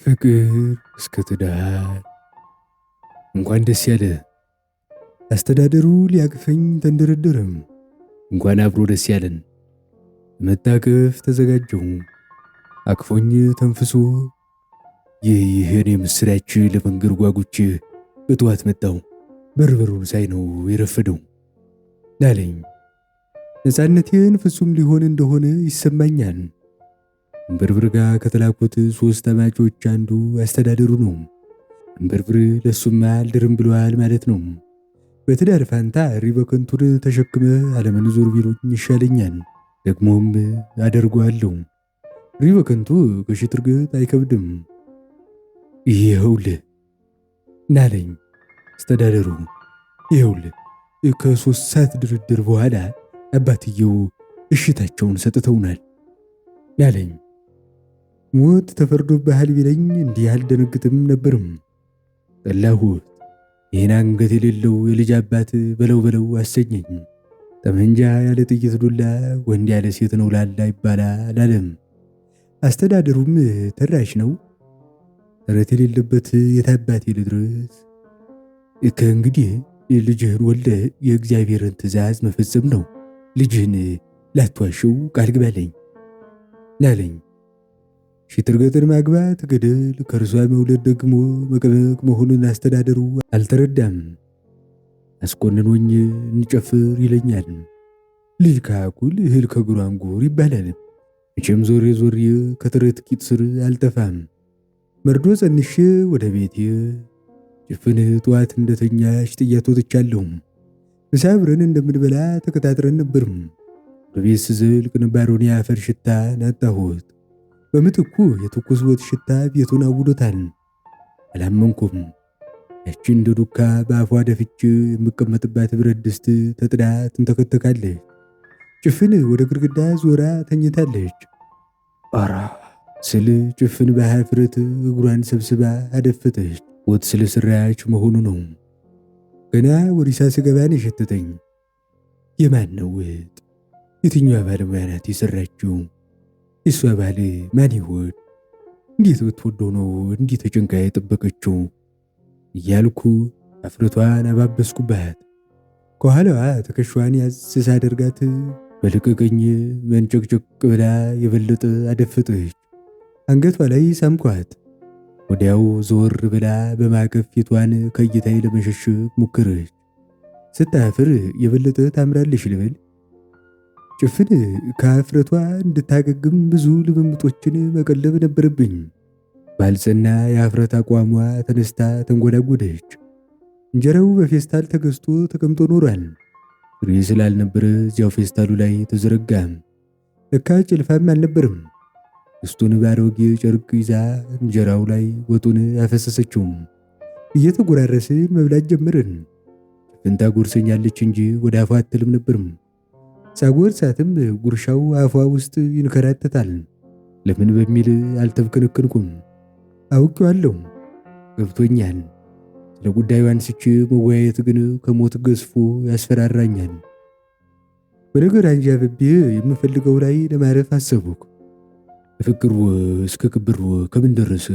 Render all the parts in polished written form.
ፍቅር እስከ ትዳር እንኳን ደስ ያለ። አስተዳደሩ ሊያቅፈኝ ተንደረደረም። እንኳን አብሮ ደስ ያለን። መታቀፍ ተዘጋጀው። አቅፎኝ ተንፍሶ ይህን የምስራች ለመንገር ጓጉች በጠዋት መጣው። በርበሩን ሳይ ነው የረፈደው ላለኝ። ነፃነቴን ፍጹም ሊሆን እንደሆነ ይሰማኛል። እምበርብር ጋር ከተላኩት 3 አማቾች አንዱ አስተዳደሩ ነው። እምበርብር ለሱማ አልድርም ብሏል ማለት ነው። በትዳር ፋንታ ሪበከንቱን ተሸክመ አለምን ዞር ቢሉኝ ይሻለኛል። ደግሞም አደርገዋለሁ። ሪበከንቱ ከሽት እርግጥ አይከብድም። ይኸውልህ ናለኝ አስተዳደሩ። ይኸውልህ ከ3 ሰዓት ድርድር በኋላ አባትየው እሽታቸውን ሰጥተውናል ናለኝ። ሞት ተፈርዶብሃል ቢለኝ እንዲህ አልደነግጥም ነበርም። ጠላሁት። ይህን አንገት የሌለው የልጅ አባት በለው በለው አሰኘኝ። ጠመንጃ ያለ ጥይት ዱላ ወንድ ያለ ሴት ነው ላላ ይባላል አለም። አስተዳደሩም ተራሽ ነው። ተረት የሌለበት የታባቴ ልድረስ። ከእንግዲህ ልጅህን ወልደ የእግዚአብሔርን ትእዛዝ መፈጸም ነው። ልጅህን ላትዋሸው ቃል ግባለኝ ላለኝ። ሽትርገጥን ማግባት ገደል፣ ከእርሷ መውለድ ደግሞ መቀመቅ መሆኑን አስተዳደሩ አልተረዳም። አስቆንኖኝ እንጨፍር ይለኛል። ልጅ ከአኩል እህል ከጉራንጉር ይባላል። መቼም ዞሬ ዞሬ ከተረት ቂጥ ስር አልጠፋም። መርዶ ጸንሼ ወደ ቤቴ ጭፍን ጠዋት እንደተኛሽ ጥያት ወጥቻለሁ። ምሳ አብረን እንደምንበላ ተቀጣጥረን ነበርም። በቤት ስዘልቅ ነባሩን የአፈር ሽታ ናጣሁት። በምትኩ የትኩስ ወጥ ሽታ ቤቱን አውዶታል። አላመንኩም። ያቺ እንደ ዱካ በአፏ ደፍቼ የምቀመጥባት ብረት ድስት ተጥዳ ትንተከተካለች። ጭፍን ወደ ግድግዳ ዞራ ተኝታለች። አራ ስል ጭፍን በሀፍረት እግሯን ሰብስባ አደፈተች። ወጥ ስለሰራች መሆኑ ነው። ገና ወዲሳ ስገባን የሸተተኝ። የማን ነው ወጥ? የትኛዋ ባለሙያ ናት የሰራችው? የሷ ባል ማን ይሆን? እንዴት ብትወደው ነው እንዲህ ተጨንቃ የጠበቀችው? እያልኩ አፍረቷን አባበስኩባት። ከኋላዋ ትከሻዋን ያዝ ሳደርጋት በልቀቀኝ መንጨቅጨቅ ብላ የበለጠ አደፈጠች። አንገቷ ላይ ሳምኳት። ወዲያው ዘወር ብላ በማቀፍ ፊቷን ከእይታዬ ለመሸሸግ ሞከረች። ስታፍር የበለጠ ታምራለች ልበል? ጭፍን ከአፍረቷ እንድታገግም ብዙ ልምምጦችን መቀለብ ነበረብኝ። ባልጸና የአፍረት አቋሟ ተነስታ ተንጎዳጎደች። እንጀራው በፌስታል ተገዝቶ ተቀምጦ ኖሯል። ፍሬ ስላልነበረ እዚያው ፌስታሉ ላይ ተዘረጋም። ለካ ጭልፋም አልነበርም። ድስቱን ባሮጌ ጨርቅ ይዛ እንጀራው ላይ ወጡን ያፈሰሰችው። እየተጎራረስን መብላት ጀመርን። ጭፍን ታጎርሰኛለች እንጂ ወደ አፏ አትልም ነበርም። ሳጎርሳትም ጉርሻው አፏ ውስጥ ይንከራተታል። ለምን በሚል አልተብከነከንኩም። አውቄዋለሁ፣ ገብቶኛል። ስለ ጉዳዩ አንስቼ መወያየት ግን ከሞት ገዝፎ ያስፈራራኛል። በነገር አንዣብቤ የምፈልገው ላይ ለማረፍ አሰብኩ። ፍቅር እስከ ክብር ከምን ደረሰ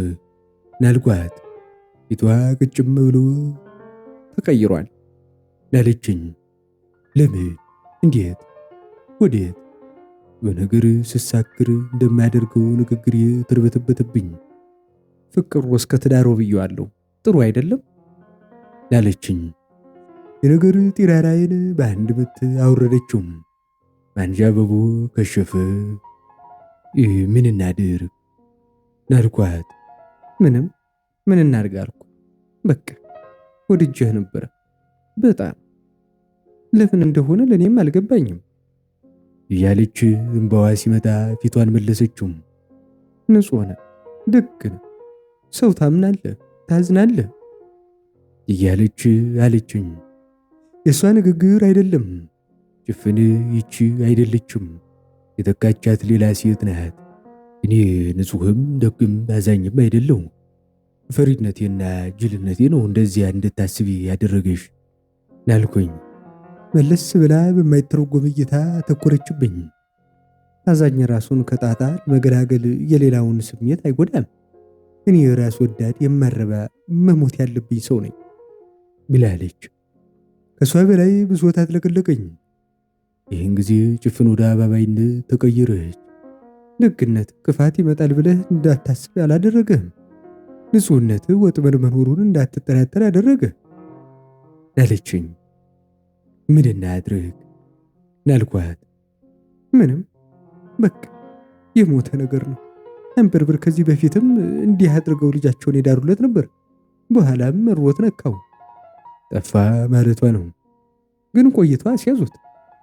ናልኳት። ፊቷ ቅጭም ብሎ ተቀይሯል ናለችኝ። ለምን? እንዴት? ወዴት? በነገር ስሳክር እንደማያደርገው ንግግር ተርበተበተብኝ። ፍቅር እስከ ትዳሮ ብየዋለሁ፣ ጥሩ አይደለም ላለችኝ። የነገር ጢራራዬን በአንድ ምት አውረደችው። ማንዣበቡ ከሸፈ። ምን እናድርግ ናልኳት። ምንም ምን እናድርግ አልኩ። በቃ ወድጄህ ነበረ በጣም። ለምን እንደሆነ ለእኔም አልገባኝም እያለች እንባዋ ሲመጣ ፊቷን መለሰችው። ንጹሕ ነህ፣ ደግ ነህ፣ ሰው ታምናለህ፣ ታዝናለህ እያለች አለችኝ። የእሷ ንግግር አይደለም። ጭፍን ይቺ አይደለችም። የተካቻት ሌላ ሴት ናት። እኔ ንጹሕም ደግም አዛኝም አይደለው። ፈሪድነቴና ጅልነቴ ነው እንደዚያ እንድታስቢ ያደረገሽ ናልኩኝ። መለስ ብላ በማይተረጎም እይታ ተኮረችብኝ። አዛኝ ራሱን ከጣጣ መገላገል የሌላውን ስሜት አይጎዳም። እኔ ራስ ወዳድ የማረባ መሞት ያለብኝ ሰው ነኝ ብላለች። ከሷ በላይ ብሶት አጥለቀለቀኝ። ይህን ጊዜ ጭፍን ወደ አባባይነት ተቀየረች። ደግነት ክፋት ይመጣል ብለህ እንዳታስብ አላደረገህም። ንጹህነት ወጥመድ መኖሩን እንዳትጠራጠር አደረገ አለችኝ። ምን እናድርግ ናልኳት። ምንም በቃ የሞተ ነገር ነው። አንበርብር ከዚህ በፊትም እንዲህ አድርገው ልጃቸውን የዳሩለት ነበር። በኋላም መሮት ነካው። ጠፋ ማለቷ ነው። ግን ቆይቷ ሲያዙት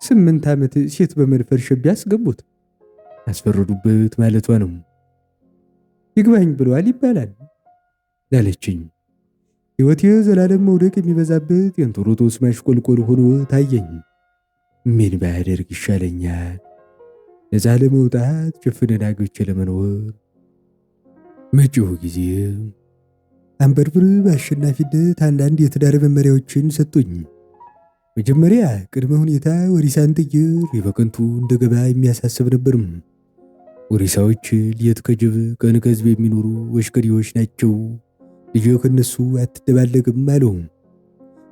8 ዓመት ሴት በመድፈር ሽቢ አስገቡት። አስፈረዱበት ማለቷ ነው። ይግባኝ ብለዋል ይባላል አለችኝ። ሕይወቴ ዘላለም መውደቅ የሚበዛበት የእንጦሮጦስ ማሽቆልቆል ሆኖ ታየኝ። ምን ባደርግ ይሻለኛል? ነፃ ለመውጣት ጭፍንን አግብቼ ለመኖር። መጪው ጊዜ አንበርብር በአሸናፊነት አንዳንድ የትዳር መመሪያዎችን ሰጡኝ። መጀመሪያ ቅድመ ሁኔታ ወሪሳን ጥይር በከንቱ እንደገባ የሚያሳስብ ነበርም። ወሪሳዎች ሌት ከጅብ ቀን ከሕዝብ የሚኖሩ ወሽከሪዎች ናቸው። ልጅ ከነሱ አትደባለቅም አለው።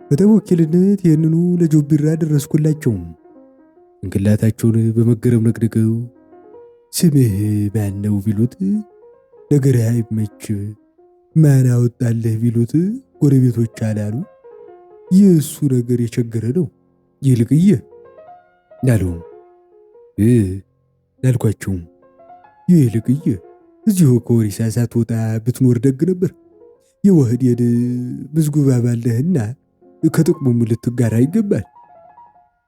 በተወኪልነት ይህንኑ ለጆቢራ ደረስኩላቸው። እንክላታቸውን በመገረም ነቅንቀው ስምህ ማን ነው ቢሉት ነገርህ አይመች፣ ማን አወጣልህ ቢሉት ጎረቤቶች አላሉ። የእሱ ነገር የቸገረ ነው ይልቅየ አለው። ላልኳቸው ይልቅየ እዚሁ ከወሪሳ ሳትወጣ ብትኖር ደግ ነበር። የወህዴድ ምዝጉባ ባለህና ከጥቅሙም ልትጋራ ይገባል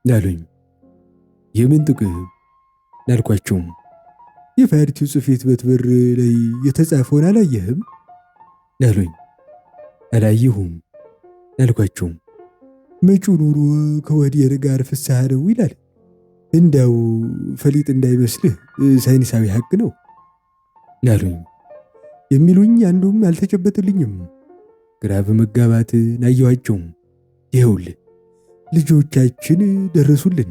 አሉኝ። የምን ጥቅም ላልኳቸው የፓርቲው ጽሕፈት ቤት በር ላይ የተጻፈውን አላየህም አሉኝ። አላየሁም ላልኳቸው መጪው ኑሮ ከወህዴድ ጋር ፍስሐ ነው ይላል። እንዳው ፈሊጥ እንዳይመስልህ ሳይንሳዊ ሐቅ ነው አሉኝ። የሚሉኝ አንዱም አልተጨበጥልኝም። ግራ በመጋባት ናየኋቸው። ይኸውልህ ልጆቻችን ደረሱልን።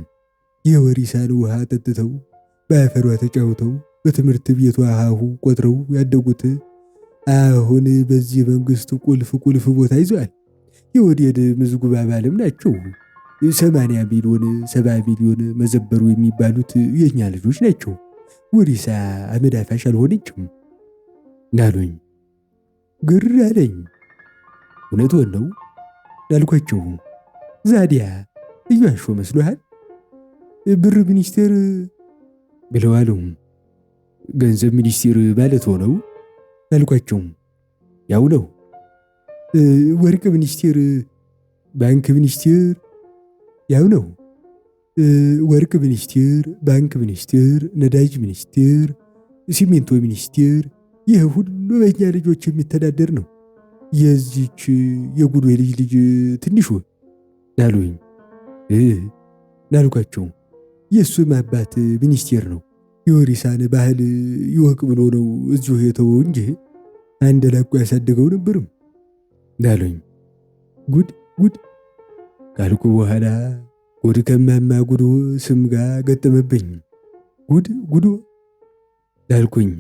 የወሪሳን ውሃ ጠጥተው በአፈሯ ተጫውተው በትምህርት ቤቷ ሀሁ ቆጥረው ያደጉት አሁን በዚህ መንግስት ቁልፍ ቦታ ይዘዋል። የወዴድ ምዝጉብ አባልም ናቸው። 80 ሚሊዮን 70 ሚሊዮን መዘበሩ የሚባሉት የኛ ልጆች ናቸው። ወሪሳ አመድ አፋሽ አልሆነችም አሉኝ። ግር አለኝ። እውነትዎን ነው ላልኳቸው ዛዲያ እያሾ መስሎሃል? ብር ሚኒስቴር ብለዋል። ገንዘብ ሚኒስቴር ማለት ሆነው ላልኳቸው ያው ነው። ወርቅ ሚኒስቴር፣ ባንክ ሚኒስቴር ያው ነው። ወርቅ ሚኒስቴር፣ ባንክ ሚኒስቴር፣ ነዳጅ ሚኒስቴር፣ ሲሚንቶ ሚኒስቴር ይህ ሁሉ በእኛ ልጆች የሚተዳደር ነው። የዚች የጉዶ ልጅ ትንሹ ላሉኝ ላልኳቸው የእሱም አባት ሚኒስቴር ነው። የወሪሳን ባህል ይወቅ ብሎ ነው እዚሁ የተወው እንጂ አንድ ላቁ ያሳደገው ነበርም ላሉኝ። ጉድ ካልኩ በኋላ ጉድ ከማማ ጉዶ ስም ጋር ገጠመብኝ። ጉዶ ላልኩኝ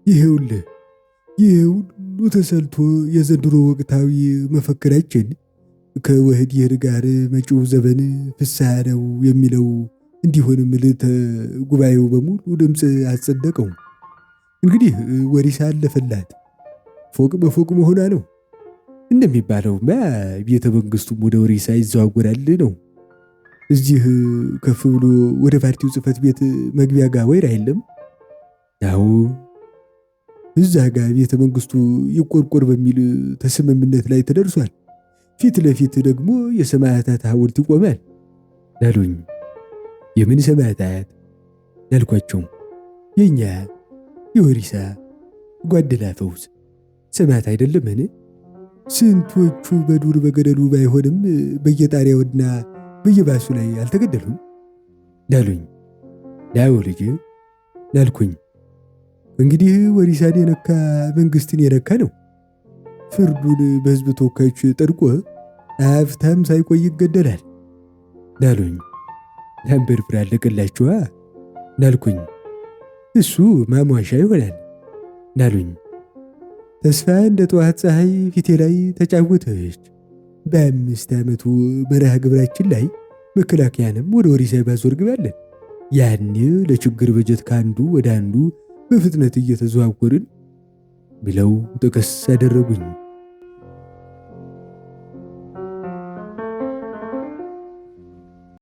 ይሄውልህ ይህ ሁሉ ተሰልቶ የዘንድሮ ወቅታዊ መፈክራችን ከወህዴድ ጋር መጪው ዘመን ፍስሐ ነው የሚለው እንዲሆን ምልዕተ ጉባኤው በሙሉ ድምፅ አጸደቀው። እንግዲህ ወሪሳ አለፈላት፣ ፎቅ በፎቅ መሆኗ ነው። እንደሚባለውማ ቤተ መንግስቱም ወደ ወሪሳ ይዘዋወራል ነው። እዚህ ከፍ ብሎ ወደ ፓርቲው ጽሕፈት ቤት መግቢያ ጋር ወይራ የለም? አዎ እዛ ጋር ቤተ መንግስቱ ይቆርቆር በሚል ተስምምነት ላይ ተደርሷል። ፊት ለፊት ደግሞ የሰማዕታት ሐውልት ይቆማል ላሉኝ። የምን ሰማዕታት ላልኳቸው የኛ የወሪሳ ጓደላ ፈውስ ሰማዕት አይደለምን? ስንቶቹ በዱር በገደሉ ባይሆንም በየጣሪያውና በየባሱ ላይ አልተገደሉም ላሉኝ። ላው ልጅ ላልኩኝ እንግዲህ ወሪሳን የነካ መንግስትን የነካ ነው። ፍርዱን በሕዝብ ተወካዮች ጠድቆ አፍታም ሳይቆይ ይገደላል ላሉኝ። አንበርብር አለቀላችኋ ላልኩኝ። እሱ ማሟሻ ይሆናል ላሉኝ። ተስፋ እንደ ጠዋት ፀሐይ ፊቴ ላይ ተጫወተች። በ5 ዓመቱ መርሃ ግብራችን ላይ መከላከያንም ወደ ወሪሳ ባዞር ግባለን። ያን ለችግር በጀት ከአንዱ ወደ አንዱ በፍጥነት እየተዘዋወርን ብለው ጥቅስ አደረጉኝ።